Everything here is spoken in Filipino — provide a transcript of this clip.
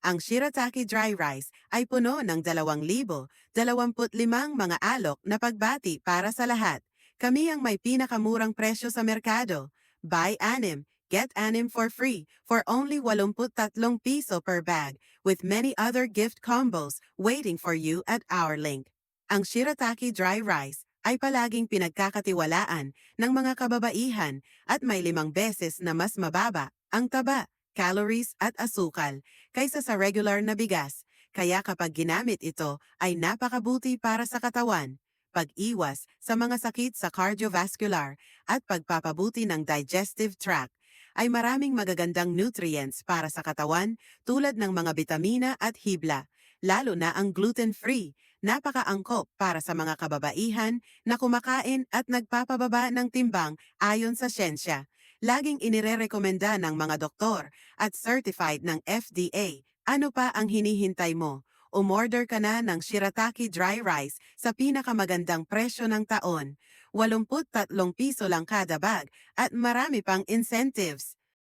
Ang Shirataki Dry Rice ay puno ng 2,025 mga alok na pagbati para sa lahat. Kami ang may pinakamurang presyo sa merkado. Buy anim, get anim for free for only 83 piso per bag with many other gift combos waiting for you at our link. Ang Shirataki Dry Rice ay palaging pinagkakatiwalaan ng mga kababaihan at may 5 beses na mas mababa ang taba, calories at asukal kaysa sa regular na bigas. Kaya kapag ginamit ito ay napakabuti para sa katawan, pag-iwas sa mga sakit sa cardiovascular at pagpapabuti ng digestive tract. Ay maraming magagandang nutrients para sa katawan tulad ng mga bitamina at hibla, lalo na ang gluten-free. Napakaangkop para sa mga kababaihan na kumakain at nagpapababa ng timbang ayon sa siyensya. Laging inirerekomenda ng mga doktor at certified ng FDA. Ano pa ang hinihintay mo? Umorder ka na ng Shirataki Dry Rice sa pinakamagandang presyo ng taon. 83 piso lang kada bag at marami pang incentives.